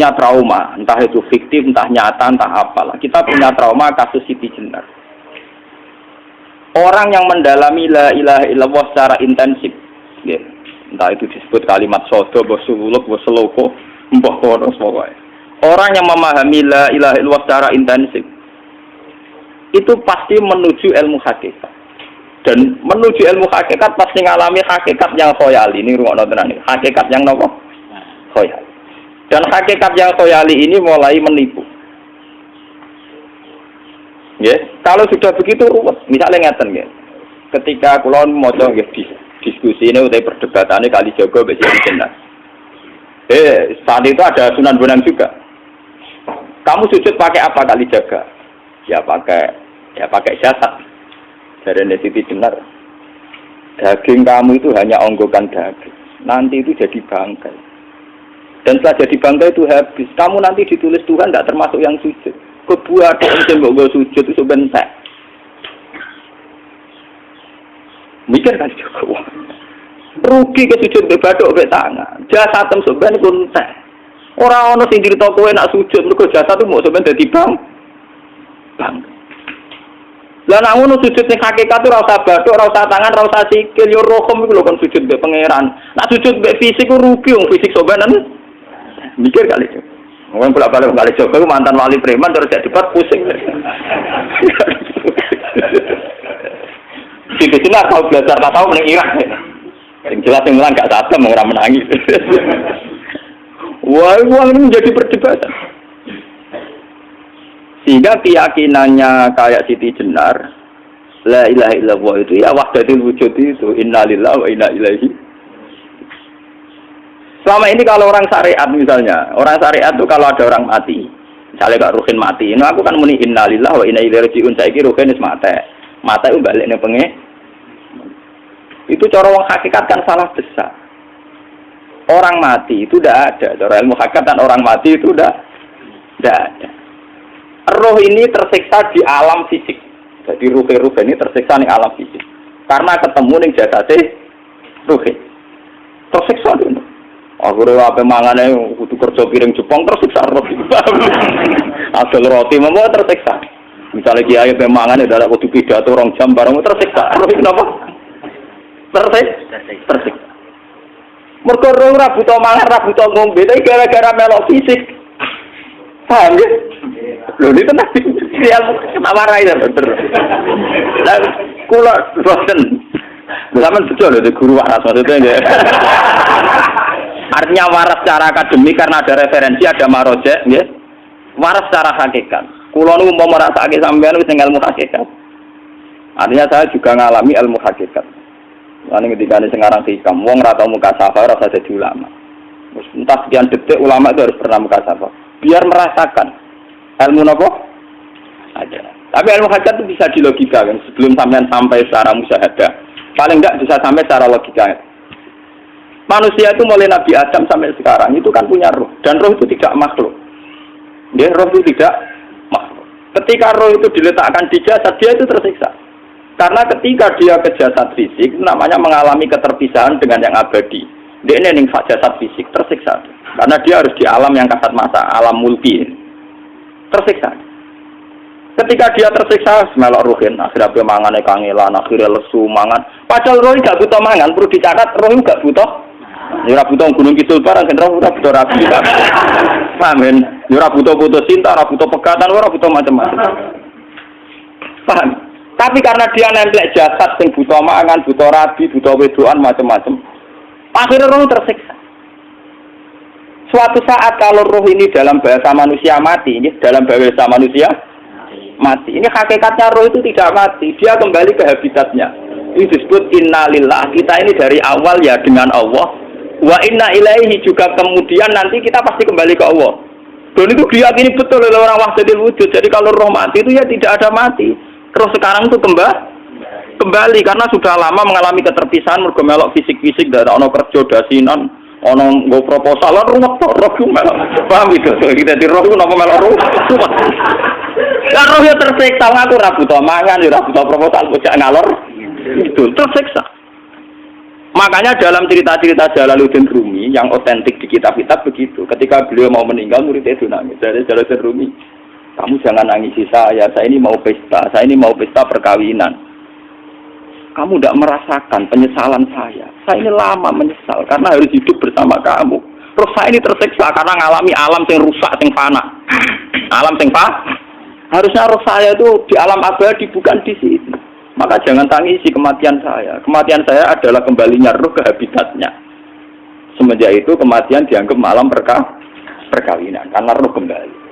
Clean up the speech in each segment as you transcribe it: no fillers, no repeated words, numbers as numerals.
punya trauma, entah itu fiktif, entah nyata, entah apalah. Kita punya trauma kasus Siti Jenar. Orang yang mendalami la ilaha illallah secara intensif, ya, entah itu disebut kalimat sodo, bosuluk, boseloko, mbah kono pokoknya. Orang yang memahami la ilaha illallah secara intensif, itu pasti menuju ilmu hakikat. Dan menuju ilmu hakikat pasti ngalami hakikat yang khoyali. Ini rungokno tenan iki. Hakikat yang nopo? Khoyali. Dan hakikat yang khoyali ini mulai menipu. Ya, kalau sudah begitu ruwet. Misalnya ngeten nggih. Ketika kula maca nggih diskusi ini utai perdebatannya kali Jogo mbek Siti Jenar. Saat itu ada Sunan Bonang juga. Kamu sujud pakai apa kali jaga? Ya pakai jasad. Dari Siti Jenar, daging kamu itu hanya onggokan daging. Nanti itu jadi bangkai. Dan setelah jadi bangkai itu habis. Kamu nanti ditulis Tuhan tidak termasuk yang sujud. Kebuat yang mbok sujud itu bentek. Mikir kan juga. Rugi ke sujud mbek bathuk mbek tangan. Jasad tem sampean iku entek. Ora ono sing crito kowe nak sujud mergo jasad itu mau sampean dadi bang. Lah nek ngono sujud ning hakikat ora usah bathuk, ora usah tangan, ora usah sikil, yo rohom iku lho kon sujud mbek pangeran. Nek sujud mbek fisik ku rugi wong fisik sobanan. Mikir kali itu. Wong bolak-balik kali Joko iku mantan wali preman terus jadi debat pusing. Siti Jenar tahu belajar tak tahu ning Irak. Sing jelas sing mulang gak sadem ora menangis. Wah, uang ini menjadi perdebatan. Sehingga keyakinannya kayak Siti Jenar, la ilaha illallah itu ya wahdatul wujud itu, innalillahi wa inna ilaihi. Selama ini kalau orang syariat misalnya, orang syariat itu kalau ada orang mati, misalnya Kak Ruhin mati, nah aku kan muni innalillahi wa inna ilaihi raji'un, saiki Ruhin wis mate. Mate itu balik ning penge. Itu cara wong hakikat kan salah besar. Orang mati itu tidak ada, cara ilmu hakikat kan orang mati itu tidak ada. Roh ini tersiksa di alam fisik. Jadi ruh ini tersiksa di alam fisik. Karena ketemu ning jasate ruh. Tersiksa dulu. Akhirnya apa mangane kudu kerja piring Jepang tersiksa roh. Asal roti memang tersiksa. Misalnya kiai pe mangane dadak kudu pidato 2 jam bareng tersiksa. Roh kenapa? Tersiksa. Mergo roh ora butuh mangan, ora butuh ngombe, tapi gara-gara melok fisik. Paham ya? Loh ini tenang tak warai ya bener. Lah kula boten. Zaman betul lho guru waras maksudnya nggih. Artinya waras secara akademik karena ada referensi, ada marojek nggih. Waras secara hakikat. Kula niku umpama rasake sampean wis ilmu hakikat. Artinya saya juga ngalami ilmu hakikat. Lan ketika ini sekarang hikam wong ora tau muka safa ora usah jadi ulama. Wis entah sekian detik ulama itu harus pernah muka safa. Biar merasakan ilmu nopo ada. Tapi ilmu hakikat itu bisa dilogika kan sebelum sampai secara musyahadah. Paling enggak bisa sampai secara logika. Manusia itu mulai Nabi Adam sampai sekarang itu kan punya roh dan roh itu tidak makhluk. Dia roh itu tidak makhluk. Ketika roh itu diletakkan di jasad dia itu tersiksa. Karena ketika dia ke jasad fisik namanya mengalami keterpisahan dengan yang abadi. Dia ini ning jasad fisik tersiksa. Karena dia harus di alam yang kasat mata, alam mulki. Tersiksa. Ketika dia tersiksa, melok ruhin, akhirnya dia mangane kangelan, akhirnya lesu mangan. Padahal roh gak butuh mangan, perlu dicatat roh gak butuh. Ya ora butuh gunung kidul barang, roh ora butuh rapi. Paham kan? Ya ora butuh putus cinta, ora butuh pegatan, ora butuh macam-macam. Paham? Tapi karena dia nempel jasad sing butuh mangan, butuh rabi, butuh wedoan macam-macam. Akhirnya roh tersiksa. Suatu saat kalau roh ini dalam bahasa manusia mati, ini dalam bahasa manusia mati. Ini hakikatnya roh itu tidak mati, dia kembali ke habitatnya. Ini disebut innalillah. Kita ini dari awal ya dengan Allah. Wa inna ilaihi juga kemudian nanti kita pasti kembali ke Allah. Dan itu diyakini betul oleh orang wahdatul wujud. Jadi kalau roh mati itu ya tidak ada mati. Roh sekarang itu kembali karena sudah lama mengalami keterpisahan mergo melok fisik-fisik dari ono kerja dasinan. Ono nggo proposal ruwet to roh melok. Paham itu? Kita di roh itu napa melok roh. Lah roh ya tersiksa ngaku ora butuh mangan, ora butuh proposal bocah ngalor. Itu tersiksa. Makanya dalam cerita-cerita Jalaluddin Rumi yang otentik di kitab-kitab begitu. Ketika beliau mau meninggal, muridnya itu nangis. Dari Jalaluddin Rumi, kamu jangan nangisi saya ini mau pesta, saya ini mau pesta perkawinan. Kamu tidak merasakan penyesalan saya ini lama menyesal karena harus hidup bersama kamu. Terus saya ini tersiksa karena ngalami alam yang rusak, yang fana. Alam yang fana. Harusnya roh saya itu di alam abadi, bukan di sini. Maka jangan tangisi kematian saya. Kematian saya adalah kembalinya roh ke habitatnya. Semenjak itu kematian dianggap malam perkawinan karena roh kembali.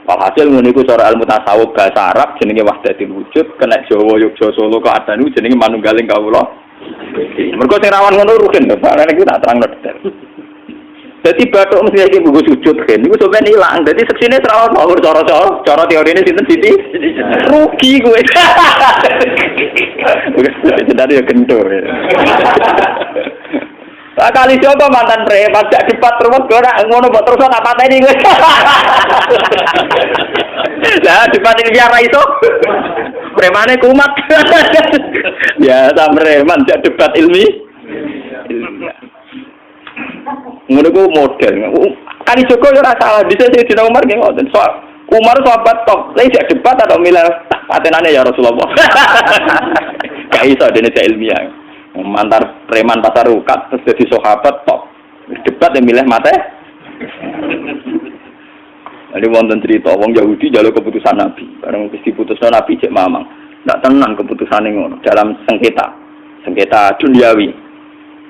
Walhasil meniku cara ilmu tasawuf bahasa Arab jenenge wahdatul wujud, kena Jawa Yogya Solo keadaan niku jenenge manunggaling kawula. Mergo sing rawan ngono rugen to, Pak. Nek tak terangno detail. Dadi bathuk mesti iki buku sujud kan niku sampeyan ilang. Dadi seksine terlalu nomor cara teorine sinten Siti? Rugi kowe. Jadi ya kentur. Kali coba mantan preman gak debat terus ora ngono mbok terus tak pateni kowe. Lah debat ini biar iso. Premane kumat. Ya ta preman jak debat ilmi. Ngono ku model. Kali Joko yo ora salah, bisa Sayyidina Umar nggih ngoten. Umar sahabat top, lha jak debat atau milih patenane ya Rasulullah. Gak iso dene ilmiah. Mantar preman pasar rukat terus jadi sahabat top debat yang milih mate. Jadi wonten cerita wong Yahudi jaluk keputusan Nabi bareng wis diputusno Nabi cek mamang ndak tenang keputusane ngono dalam sengketa duniawi.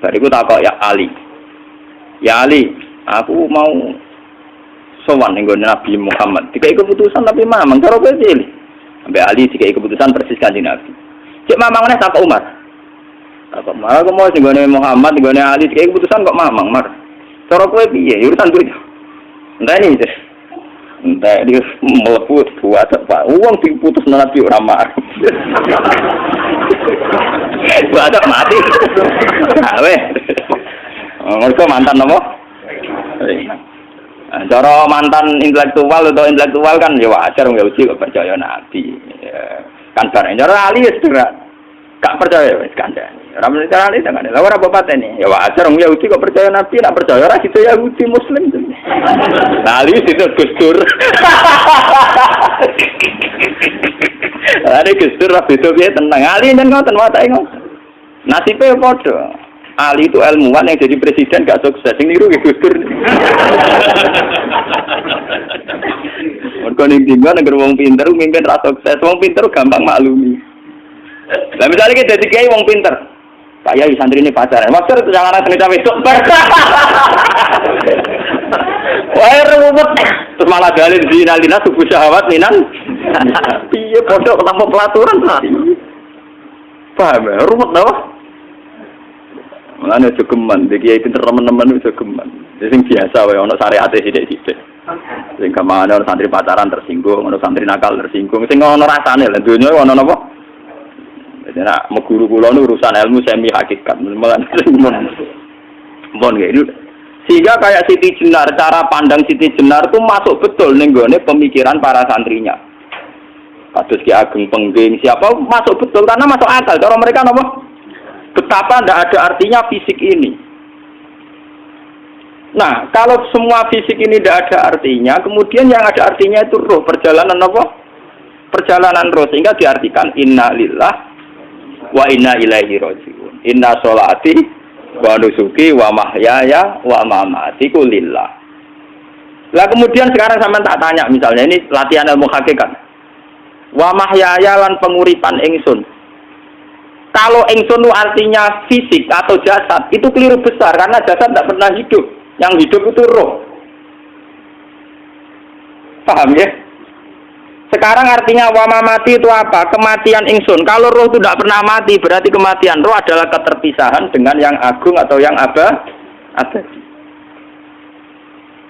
Bariku takok ya Ali aku mau sowan ning Nabi Muhammad dikai keputusan tapi mamang karo kowe pilih sampai Ali dikai keputusan persis kanjeng Nabi cek mamang neh takok Umar. Apa malah aku mau singgone Muhammad, singgone Ali, kayak keputusan kok mamang, Mar. Cara kowe piye? Urusan kowe. Entah ini, entah dia meleput buat apa? Uang diputus Nabi ora mar. Buat mati. Awe. Mereka mantan apa? Cara mantan intelektual kan ya wajar nggak uji kok percaya Nabi. Kan bareng cara Ali ya segera gak percaya wis kandhani. Ora mesti carane tenan. Lah ora apa patene. Ya wajar wong Yahudi kok percaya Nabi, nek percaya ora situ Yahudi Muslim. Lah iki situ Gus Dur. Are Gus Dur ra beda piye tenang. Ali nyen ngoten watake ngoten. Nasibe padha. Ali itu ilmuwan yang jadi presiden gak sukses. Sing niru Gus Dur. Mergo ning dinggo nek wong pinter mimpin ra sukses. Wong pinter gampang maklumi. Lah misalnya kita jadi kiai wong pinter, Pak Yai santri ini pacaran, maksud itu jangan asal kita besok wah ruwet, terus malah dalil zinalina subuh syahwat minan, iya bodoh tanpa pelaturan, paham ya, ruwet dah, mana jogeman, jadi kiai pinter teman-teman itu jogeman, jadi biasa, wah ono syariatnya sidik-sidik, sing kemana ono santri pacaran tersinggung, ono santri nakal tersinggung, sing ono rasane, lentunya ono apa? Jadi nak meguru kula nu urusan ilmu semi hakikat, mon gitu. Sehingga kayak Siti Jenar, cara pandang Siti Jenar itu masuk betul ning gone pemikiran para santrinya. Kados Ki Ageng Pengging siapa masuk betul karena masuk akal. Cara mereka napa? Betapa tidak ada artinya fisik ini. Nah, kalau semua fisik ini tidak ada artinya, kemudian yang ada artinya itu roh, perjalanan apa? Perjalanan roh, sehingga diartikan innalillah wa inna ilaihi raji'un. Inna sholati wa nusuki wa mahyaya wa mamati lillah. Lah kemudian sekarang sampean tak tanya misalnya ini latihan ilmu hakikat. Wa mahyaya lan penguripan ingsun. Kalau ingsun itu artinya fisik atau jasad, itu keliru besar karena jasad tidak pernah hidup. Yang hidup itu roh. Paham ya? Sekarang artinya wama mati itu apa? Kematian ingsun. Kalau roh itu tidak pernah mati, berarti kematian roh adalah keterpisahan dengan yang agung atau yang abadi.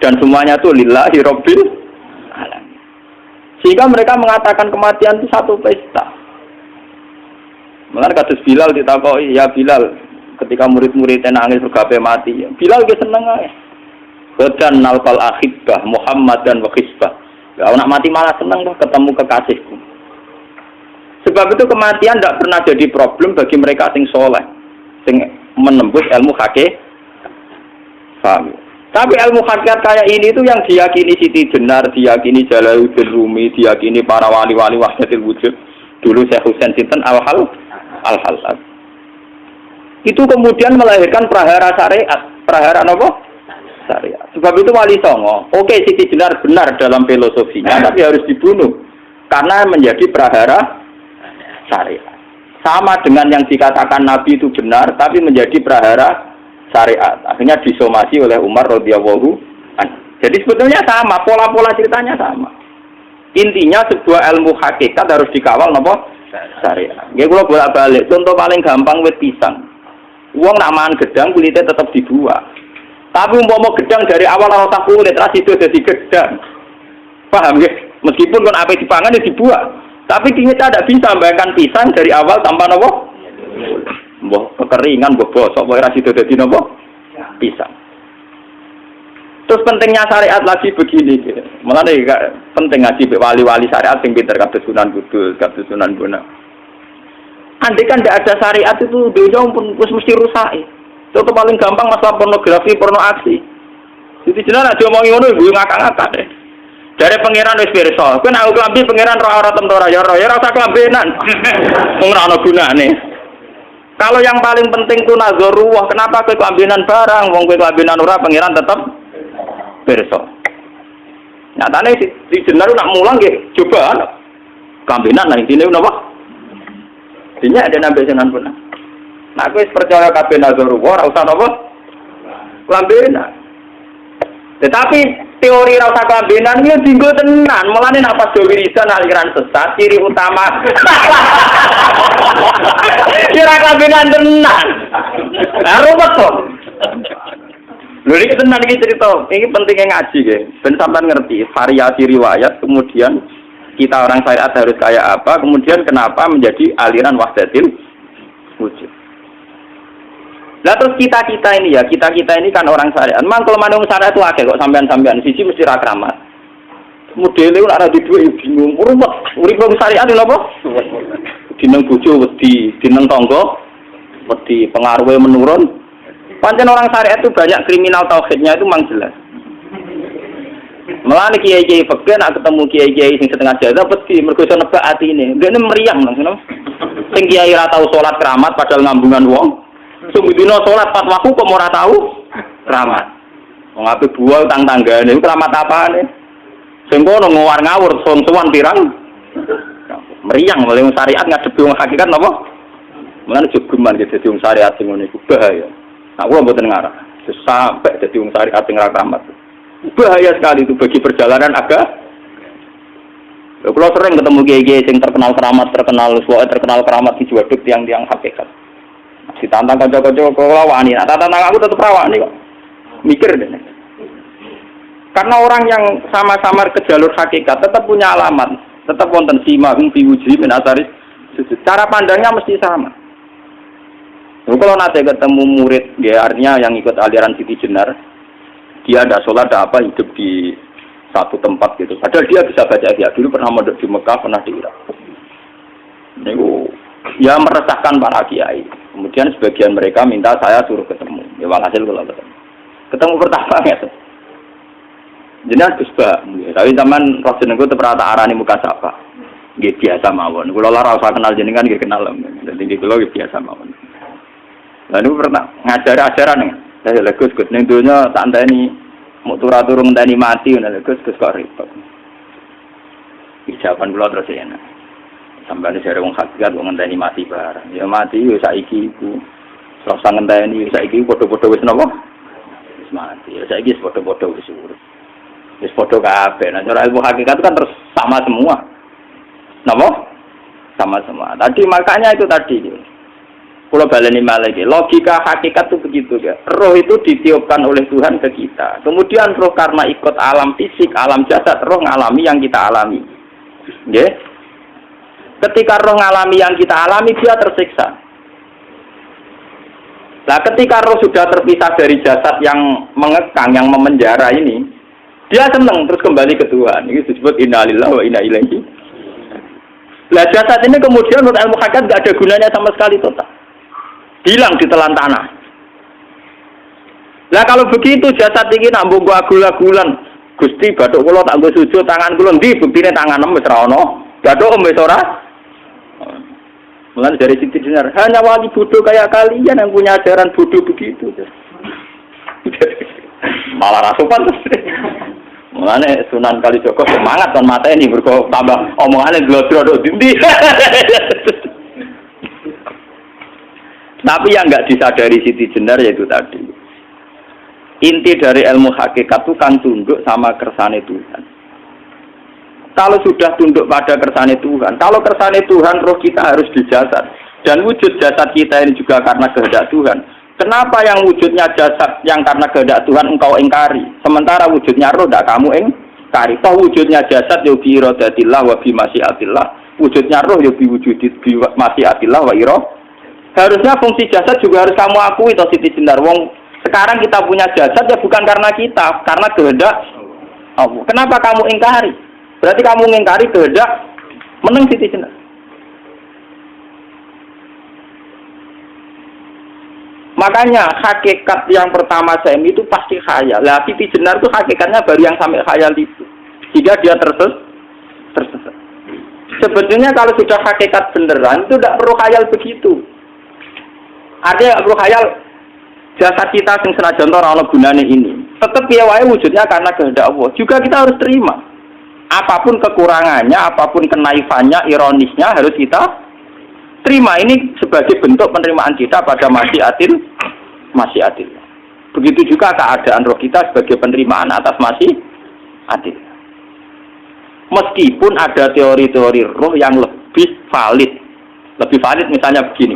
Dan semuanya itu lillahi rabbil alamin. Sehingga mereka mengatakan kematian itu satu pesta. Mulane kados Bilal ditakoki, ya Bilal, ketika murid-muridnya nangis bergape mati, Bilal ge seneng ae. Badan nalqal ahibbah Muhammad dan wa hisbah. Ya, anak mati malah senang loh ketemu kekasihku. Sebab itu kematian tidak pernah jadi problem bagi mereka sing soleh, sing menembus ilmu hakikat. Paham? Tapi ilmu hakikat kayak ini itu yang diyakini Siti Jenar, diyakini Jalaluddin Rumi, diyakini para wali-wali wahdatul wujud. Dulu Syekh Husain sinten Al-Halal. Itu kemudian melahirkan prahara syariat. Prahara apa? Syariat. Sebab itu Wali Songo, oke Siti Jenar benar dalam filosofinya, tapi harus dibunuh karena menjadi prahara syariat. Sama dengan yang dikatakan Nabi itu benar, tapi menjadi prahara syariat. Akhirnya disomasi oleh Umar radhiyallahu anhu. Jadi sebetulnya sama, pola-pola ceritanya sama. Intinya sebuah ilmu hakikat harus dikawal napa? Syariat. Nggih kula bolak-balik. Contoh paling gampang wit pisang. Wong nak mangan gedang kulitnya tetap dibuang. Tapi umpama gedang dari awal ora tak kulit, ra sido dadi gedang. Paham nggih? Meskipun kon ape dipangan ya dibuang. Tapi kita tidak bisa membayangkan pisang dari awal tanpa nopo, mbah kekeringan, mbah bosok, mbah rasi dadi nopo, pisang. Terus pentingnya syariat lagi begini, malah penting ngaji wali-wali syariat yang pinter kados Sunan Kudus, kados Sunan Bonang. Andai kan tidak ada syariat itu dunia pun mesti rusak. Contoh paling gampang masalah pornografi, porno aksi. Jadi jenar aja omongi ngono ibu ngakak-ngakak. Dari pangeran wis pirsa, kowe nek aku klambi pangeran ora tentu ora ya rasa klambenan. Wong ora ana gunane. Kalau yang paling penting ku nazarullah, kenapa kowe klambenan barang, wong kowe klambenan ora pangeran tetep pirsa. Nyatane di jenar nak mulang nggih, coba klambenan nang intine napa? Dinya ada nabi Sunan Bonang. Nah kowe percaya kabeh nazarullah ora usah napa? Klambenan. Tetapi teori rasa klambenan ini dinggo tenan, mulane nek pas do wiridan aliran sesat ciri utama. Kira klambenan tenan. Lah ruwet to. Lho iki tenan iki cerita, iki pentingnya ngaji nggih. Ben sampean ngerti variasi riwayat, kemudian kita orang syariat harus kayak apa, kemudian kenapa menjadi aliran wahdatul wujud. Lah terus kita ini ya, kita ini kan orang syariat. Memang kalau manung syariat itu akeh kok sampean-sampean siji mesti ra kramat. Modele ora di duwe bingung, rumet. Urip wong syariat lho apa? Dineng bojo wedi, dineng tangga wedi, pengaruhe menurun. Pancen orang syariat itu banyak kriminal tauhidnya itu memang jelas. Melane kiai-kiai fikih nek ketemu kiai-kiai sing setengah jaza wedi mergo iso nebak atine. Ndekne meriang langsung. Sing kiai ora tau salat keramat padahal ngambungan wong. Sungguh dino sholat pas waktu kok ora tahu keramat. Wong ape buah tang tanggane keramat apane? Sing kono ngawur-ngawur sowan pirang. Meriang oleh syariat ngadepi wong hakikat napa? Mulane jogeman gitu dadi wong syariat sing ngene iku bahaya. Aku mboten ngarah. Sampai dadi wong syariat sing ra keramat. Bahaya sekali itu bagi perjalanan agama. Kalau sering ketemu kiai-kiai sing terkenal keramat, terkenal keramat di Juwaduk tiang-tiang hakikat. Ditantang kanca-kanca kula wani, nah tantang aku tetep rawani kok. Mikir deh. Karena orang yang sama-sama ke jalur hakikat tetap punya alamat, tetap wonten sima biwuji min asaris sujud. Cara pandangnya mesti sama. Kalau nanti ketemu murid, ya artinya yang ikut aliran Siti Jenar, dia ada sholat, ada apa, hidup di satu tempat gitu. Padahal dia bisa baca dia dulu pernah mondok di Mekah, pernah di Irak. Itu ya meresahkan para kiai. Kemudian sebagian mereka minta saya suruh ketemu. Ya walhasil kalau ketemu pertama ya. Jenengan Gus Ba, tapi zaman roh jenengku teu pernah tak arani muka sapa. Nggih biasa mawon. Kula ora usah kenal jenengan nggih kenal. Dadi nggih kula biasa mawon. Lah niku pernah ngajari ajaran nih. Lah Gus ning donya tak enteni mau turun ngenteni mati ngono Gus kok repot. Jawaban kula terus ya. Sampai jare wong hakikat wong ngenteni mati barang. Ya mati yo saiki iku. Rasa ngenteni saiki padha-padha wis napa? Wis mati. Ya saiki wis padha-padha wis urip. Wis padha kabeh. Nah cara ilmu hakikat itu kan terus sama semua. Napa? Sama semua. Tadi makanya itu tadi. Kalau baleni malih logika hakikat itu begitu ya. Roh itu ditiupkan oleh Tuhan ke kita. Kemudian roh karena ikut alam fisik, alam jasad, roh ngalami yang kita alami. Nggih. Ketika roh ngalami yang kita alami, dia tersiksa. Nah, ketika roh sudah terpisah dari jasad yang mengekang, yang memenjara ini, dia senang terus kembali ke Tuhan. Ini disebut inna lillahi wa inna ilaihi. Nah, jasad ini kemudian menurut ilmu hakikat nggak ada gunanya sama sekali total. Hilang di telan tanah. Lah kalau begitu jasad iki nak mbok agul-agulan. Gusti bathuk kula tak nggo sujud tangan kula ndi buktine tangan wis ora ono. Bathuk wis ora. Mulai dari Siti Jenar, hanya wali bodoh kayak kalian yang punya ajaran bodoh begitu. Malah rasupan. Mulane Sunan Kalijaga semangat kon mata ini mergo tambah omongane glodro dindi. Tapi yang enggak disadari Siti Jenar yaitu tadi. Inti dari ilmu hakikat itu kan tunduk sama kersane Tuhan. Kalau sudah tunduk pada kersane Tuhan, kalau kersane Tuhan roh kita harus di jasad. Dan wujud jasad kita ini juga karena kehendak Tuhan. Kenapa yang wujudnya jasad yang karena kehendak Tuhan engkau ingkari? Sementara wujudnya roh tidak kamu ingkari. Toh wujudnya jasad ya bi iradatillah wa bi masyiatillah. Wujudnya roh ya bi wujudit bi masyiatillah wa iro. Harusnya fungsi jasad juga harus kamu akui toh Siti Jenar. Wong sekarang kita punya jasad ya bukan karena kita, karena kehendak Allah. Kenapa kamu ingkari? Berarti kamu mengingkari kehendak meneng Siti Jenar. Makanya hakikat yang pertama saya itu pasti khayal. Lah Siti Jenar itu hakikatnya baru yang sampai khayal itu. Jika dia tersesat. Sebetulnya kalau sudah hakikat beneran itu tidak perlu khayal begitu. Artinya tidak perlu khayal jasad kita sing senajan ora ana gunane ini. Tetap piye wae wujudnya karena kehendak Allah. Juga kita harus terima. Apapun kekurangannya, apapun kenaifannya, ironisnya harus kita terima. Ini sebagai bentuk penerimaan kita pada masyiatil. Begitu juga keadaan roh kita sebagai penerimaan atas masyiatil. Meskipun ada teori-teori roh yang lebih valid. Lebih valid misalnya begini.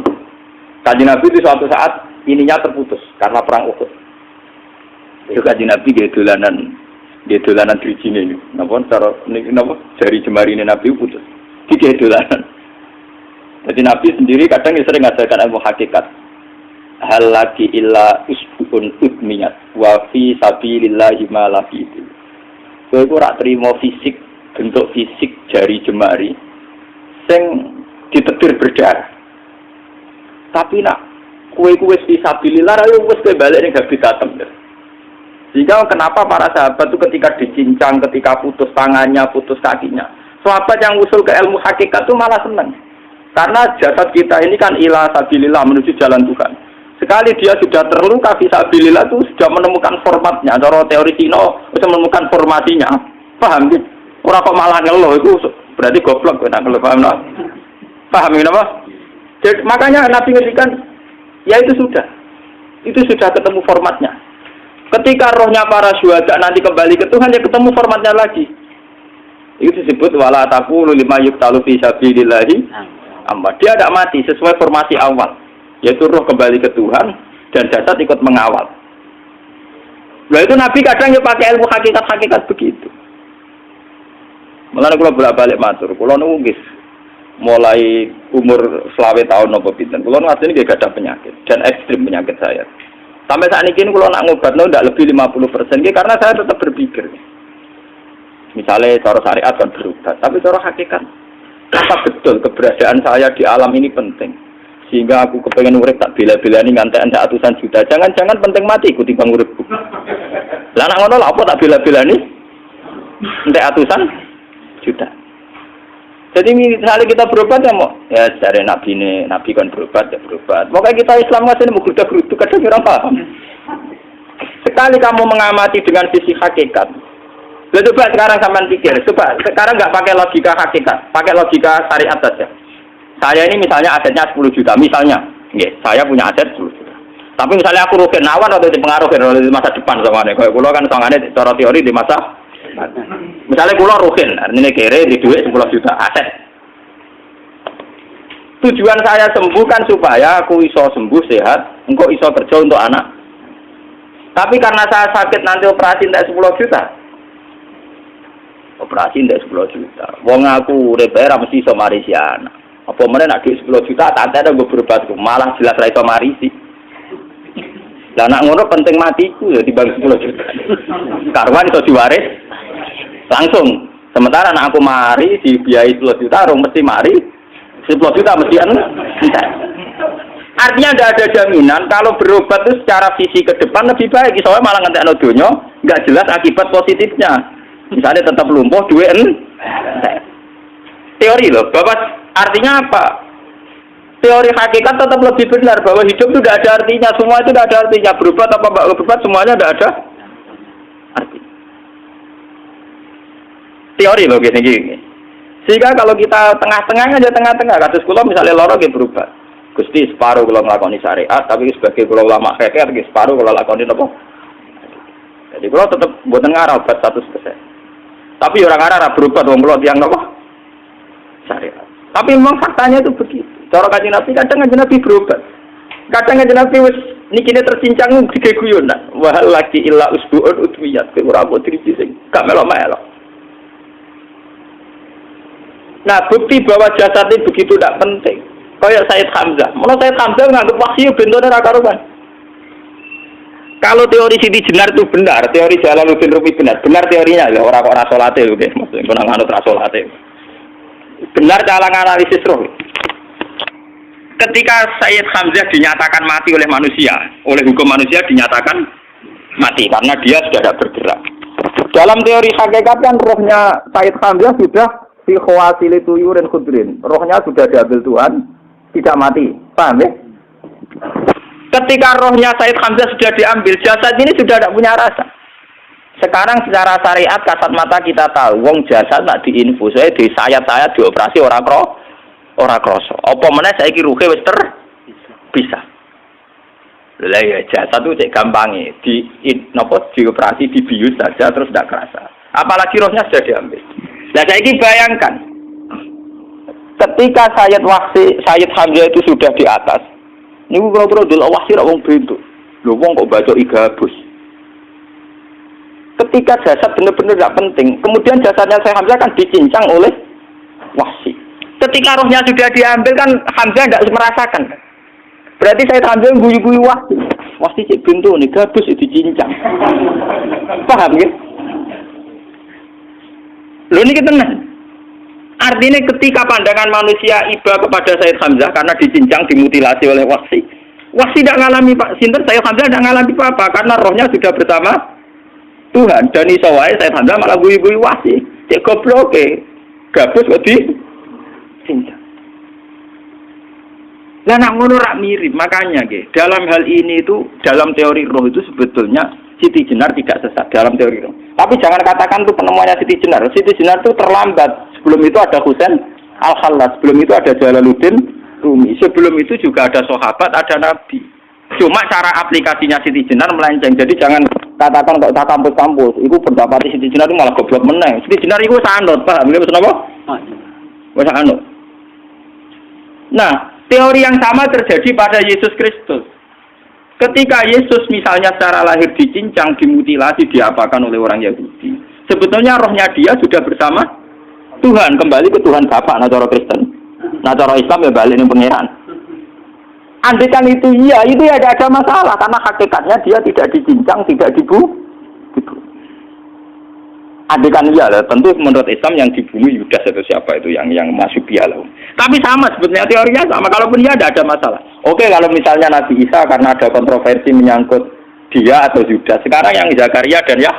Kanjeng Nabi itu suatu saat ininya terputus karena perang Uhud. Itu Kanjeng Nabi dia dolanan drijine ini. Napa cara napa jari jemari ini Nabi putus. Dia dolanan. Jadi Nabi sendiri kadang sering ngajarkan ilmu hakikat. Hal laki illa usbun udmiyat wa fi sabilillahi ma la fi. Kowe ora trimo fisik, bentuk fisik jari jemari sing ditetir berdarah. Tapi nak kowe wis fi sabilillah ayo wis kowe balik ning habitatem. Sehingga kenapa para sahabat itu ketika dicincang, ketika putus tangannya, putus kakinya, sahabat yang usul ke ilmu hakikat itu malah senang. Karena jasad kita ini kan ila sabilillah menuju jalan Tuhan. Sekali dia sudah terluka fi sabilillah itu sudah menemukan formatnya. Cara teori Cina sudah menemukan formasinya. Paham gitu? Orang kok malah ngeluh itu berarti goblok kena ngeluh. Paham tak? Paham kenapa? Jadi, makanya Nabi ngertikan, ya itu sudah ketemu formatnya. Ketika rohnya para syuhada nanti kembali ke Tuhan, ya ketemu formatnya lagi. Itu disebut wala taqulu lima yuqtalu fi sabilillah amma. Dia tidak mati sesuai formasi awal, yaitu roh kembali ke Tuhan dan jasad ikut mengawal. Nah itu Nabi kadang ya pakai ilmu hakikat begitu. Mulane kula bolak-balik matur, kula niku nggih mulai umur 20 tahun napa pinten. Kula ngateni nggih gadah penyakit dan ekstrim penyakit saya. Sampai saat ini kalau nak ngobatno tidak lebih 50%, karena saya tetap berpikir. Misalnya cara syariat kan berubah, tapi cara hakikat, apa betul keberadaan saya di alam ini penting? Sehingga aku kepengen urip tak bela-belani ngantek anda atusan juta. Jangan-jangan penting mati ikuti bang uripku. Lah nak ngono lha apa tak bela-belani? Ngantek atusan juta. Jadi misalnya kita berobat ya mau, ya dari Nabi kan berobat ya berobat. Makanya kita Islam nggak sini mau geruduk kadang orang paham. Sekali kamu mengamati dengan sisi hakikat, coba sekarang sampean pikir, coba sekarang nggak pakai logika hakikat, pakai logika syariat saja. Saya ini misalnya asetnya 10 juta, misalnya, saya punya aset 10 juta. Tapi misalnya aku rugi nawan atau dipengaruhi di masa depan sama nih, kalau kulo kan soalnya cara teori di masa. Misalnya kulo rugen, artinya kere di duit 10 juta aset. Tujuan saya sembuh kan supaya aku iso sembuh sehat, engkau iso kerja untuk anak. Tapi karena saya sakit nanti operasi tidak 10 juta. Operasi tidak 10 juta. Wong aku DPR mesti iso marisi anak. Apa mana nak duit 10 juta, tak ada gue berobat, malah jelas ra iso marisi. Lah nak ngono penting matiku ya dibagi 10 juta. Karwan iso diwaris langsung. Sementara anak aku mari dibiayai 10 juta, rong mesti mari 10 juta mesti anu. Artinya tidak ada jaminan kalau berobat itu secara visi ke depan lebih baik. Soalnya malah ngentekno donya, nggak jelas akibat positifnya. Misalnya tetap lumpuh, teori loh. Bapak artinya apa? Teori hakikat tetap lebih benar bahwa hidup itu tidak ada artinya. Semua itu tidak ada artinya. Berobat apa enggak berobat semuanya tidak ada arti. Teori loh gini. Sehingga kalau kita tengah-tengah aja tengah-tengah. Kasus kula misalnya loro nggih berobat. Gusti separuh kalau ngelakoni syariat, tapi sebagai kalau ulama kekeh, separuh kalau lakoni apa? Jadi kalau tetap buatan ngarah obat 100%. Tapi orang ngarah berobat, orang kalau tiang apa? Syariat. Tapi memang faktanya itu begitu. Cara Kanjeng Nabi kadang Kanjeng Nabi berobat. Kadang Kanjeng Nabi wis nikine tercincang gede guyonan. Wahal lagi illa usbu'un udwiyat. Ora apa driji sing gak melok-melok. Nah, bukti bahwa jasad itu begitu tidak penting. Kayak Sayyid Hamzah. Menurut Sayyid Hamzah nganggep wahyu bentone ra karuan. Kalau teori Siti Jenar itu benar, teori Jalaluddin Rumi benar teorinya ya orang kok ra salate lho nggih, maksudnya kok nganut ra salate. Benar cara analisis roh. Ketika Sayyid Hamzah dinyatakan mati oleh manusia, oleh hukum manusia dinyatakan mati karena dia sudah tidak bergerak. Dalam teori hakikat kan rohnya Sayyid Hamzah sudah fi khawasili tuyurin khudrin. Rohnya sudah diambil Tuhan, tidak mati. Paham ya? Ketika rohnya Sayyid Hamzah sudah diambil, jasad ini sudah tidak punya rasa. Sekarang secara syariat kasat mata kita tahu, wong jasad nak diinfus, di sayat-sayat dioperasi ora kroso. Apa meneh saiki ruhe wis bisa. Lah ya jasad itu cek gampange dioperasi dibius saja terus tidak kerasa. Apalagi rohnya sudah diambil. Nah saiki bayangkan ketika Sayyid Hamzah itu sudah di atas. Niku kira-kira delok wahsi ra wong bentuk. Lho wong kok baca igabus. Ketika jasad benar-benar tidak penting, kemudian jasadnya Sayyid Hamzah kan dicincang oleh wahsi. Ketika rohnya sudah diambil kan Hamzah tidak merasakan. Berarti Sayyid Hamzah guyu-guyu wahsi. Wahsi cek bentuk nih gabus dicincang. Paham ya? Lho niki tenan. Artinya ketika pandangan manusia iba kepada Sayyid Hamzah karena dicincang, dimutilasi oleh wahsi. Wahsi tidak mengalami Pak Sinten, Sayyid Hamzah tidak mengalami apa-apa karena rohnya sudah bersama Tuhan. Dan iso wae Sayyid Hamzah malah guyu-guyu wahsi. Cek gobloke. Gabus kok dicincang. Lah nak ngono rak mirip, makanya nggih. Dalam hal ini itu dalam teori roh itu sebetulnya Siti Jenar tidak sesat dalam teori roh. Tapi jangan katakan itu penemuannya Siti Jenar. Siti Jenar itu terlambat. Sebelum itu ada Husain Al-Khallas, sebelum itu ada Jalaluddin Rumi, sebelum itu juga ada sahabat, ada nabi. Cuma cara aplikasinya Siti Jenar melenceng. Jadi jangan katakan kok tak kampus-kampus. Itu pendapat Siti Jenar itu malah goblok meneng. Siti Jenar itu sanut, paham? Nggih maksud apa? Wis anut. Nah, teori yang sama terjadi pada Yesus Kristus. Ketika Yesus misalnya secara lahir dicincang, dimutilasi, diapakan oleh orang Yahudi. Sebetulnya rohnya dia sudah bersama Tuhan, kembali ke Tuhan Bapa, nah cara Kristen. Nah cara Islam ya balik ning pangeran. Andikan itu iya, itu ya tidak ada masalah karena hakikatnya dia tidak dicincang, tidak dibunuh. Andikan iya lah, tentu menurut Islam yang dibunuh Yudas atau siapa itu yang masuk bialah. Tapi sama sebetulnya teorinya sama, kalaupun dia tidak ada masalah. Oke, kalau misalnya Nabi Isa karena ada kontroversi menyangkut dia atau Yudas. Sekarang yang Zakaria dan ya.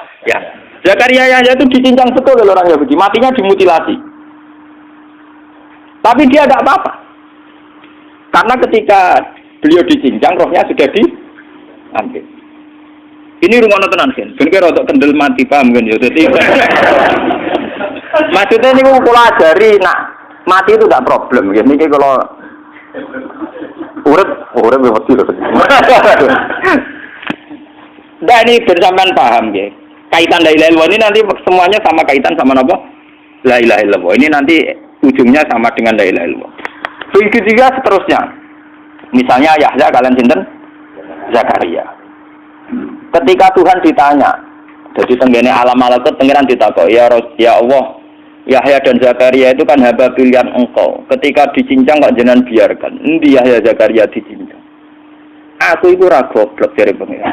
Zakaria yang itu dicincang betul oleh orang Yahudi, matinya dimutilasi. Tapi dia tidak apa-apa. Karena ketika beliau dicincang, rohnya sudah diambil. Ini rungono tenan kan. Ben kira untuk kendel mati paham kan ya. Jadi maksudnya ini kula ajari nak mati itu tidak problem. Ya niki kalau urip mesti lho. Nah ini bersamaan paham ya. Kaitan la ilaha illallah ini nanti semuanya sama kaitan sama apa? La ilaha illallah. Ini nanti ujungnya sama dengan la ilaha illallah. Begitu juga seterusnya. Misalnya Yahya kalian sinten? Zakaria. Ketika Tuhan ditanya, jadi tenggene alam malakut pengiran ditakok, ya Allah, Yahya dan Zakaria itu kan hamba pilihan engkau. Ketika dicincang kok jenengan biarkan. Endi Yahya Zakaria dicincang? Aku itu ra goblok dari pengiran.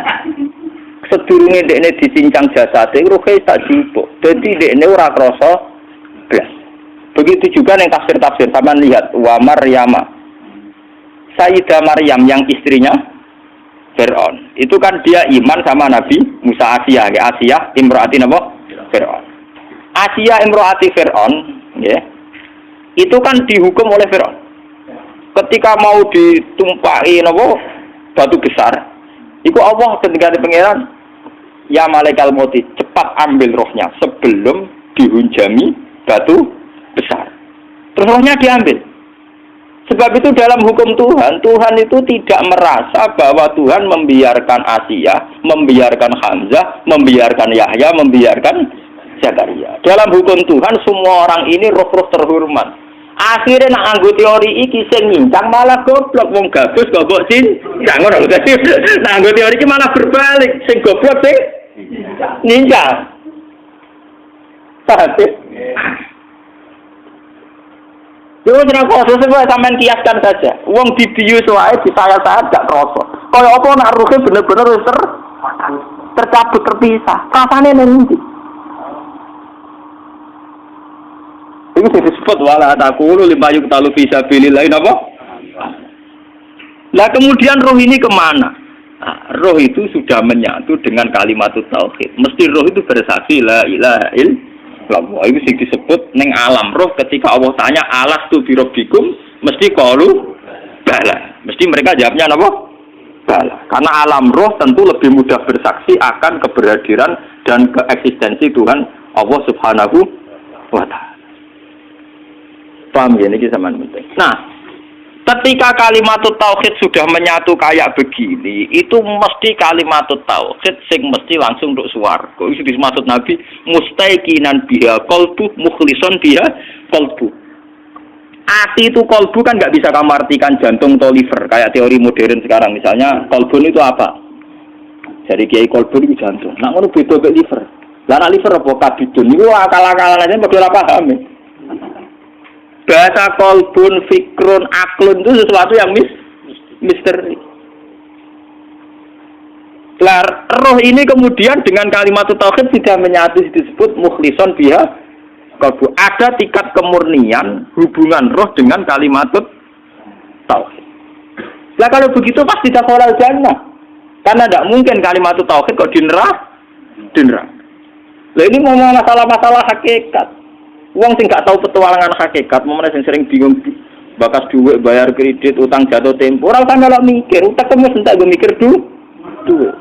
Sedurunge dekne dicincang jasate ruhe tak jupuk. Dadi dekne ora krasa blas. Begitu juga ning tafsir-tafsir sampean lihat wa Maryama Sayyidah Maryam yang istrinya Fir'aun. Itu kan dia iman sama Nabi Musa. Asia, ya Asia imro'ati napa? Fir'aun. Asia imro'ati Fir'aun, ya. Itu kan dihukum oleh Fir'aun. Ketika mau ditumpaki napa? Batu besar. Iku Allah ketika pangeran, ya malaikat maut, cepat ambil rohnya sebelum dihunjami batu besar. Terus rohnya diambil. Sebab itu dalam hukum Tuhan, Tuhan itu tidak merasa bahwa Tuhan membiarkan Asia, membiarkan Hamzah, membiarkan Yahya, membiarkan Zakaria. Dalam hukum Tuhan, semua orang ini roh-roh terhormat. Akhirnya nak anggo teori iki sing nyincang malah goblok, wong gabus goblok cincang ngono. Dadi nak anggo teori iki malah berbalik, sing goblok sing nyincang. Paham? Yo jeneng koso sesuai sampean kiaskan saja. Wong dibius wae disayat-sayat gak kroso. Kaya apa nak ruhe bener-bener wis tercabut terpisah. Rasane nang ndi? Iku disebut wala taqulu lima yuqtalu fi sabilillah napa? Lah kemudian roh ini kemana? Nah, roh itu sudah menyatu dengan kalimat tauhid. Mesti roh itu bersaksi la ilaha illallah. Itu sing disebut ning alam roh ketika Allah tanya alastu bi rabbikum mesti qalu bala. Mesti mereka jawabnya apa? Bala. Karena alam roh tentu lebih mudah bersaksi akan keberhadiran dan keeksistensi Tuhan Allah Subhanahu wa taala. Paham ya ini zaman penting. Nah, ketika kalimat tauhid sudah menyatu kayak begini, itu mesti kalimat tauhid sing mesti langsung untuk swarga. Itu dimaksud Nabi mustaiqinan biha qalbu mukhlishon biha qalbu. Ati itu qalbu kan nggak bisa kamu artikan jantung atau liver kayak teori modern sekarang. Misalnya qalbun itu apa? Jadi kiai qalbun itu jantung. Nak ngono beda mek liver. Lah nak liver apa kabidun? Iku akal-akalan aja padha ora paham. Bahasa kolbun, fikrun, aklun itu sesuatu yang misteri. Roh ini kemudian dengan kalimat tauhid sudah menyatu disebut mukhlishon biha qalbu. Ada tingkat kemurnian hubungan roh dengan kalimat tauhid. Lah kalau begitu pasti dakhalal jannah. Karena tidak mungkin kalimat tauhid kok di neraka. Lah ini mau masalah-masalah hakikat. Wong sing gak tahu petualangan hakikat, momene sing sering bingung bakas duit, bayar kredit, utang jatuh tempo. Ora usah melok mikir, utek temu entek go mikir duit.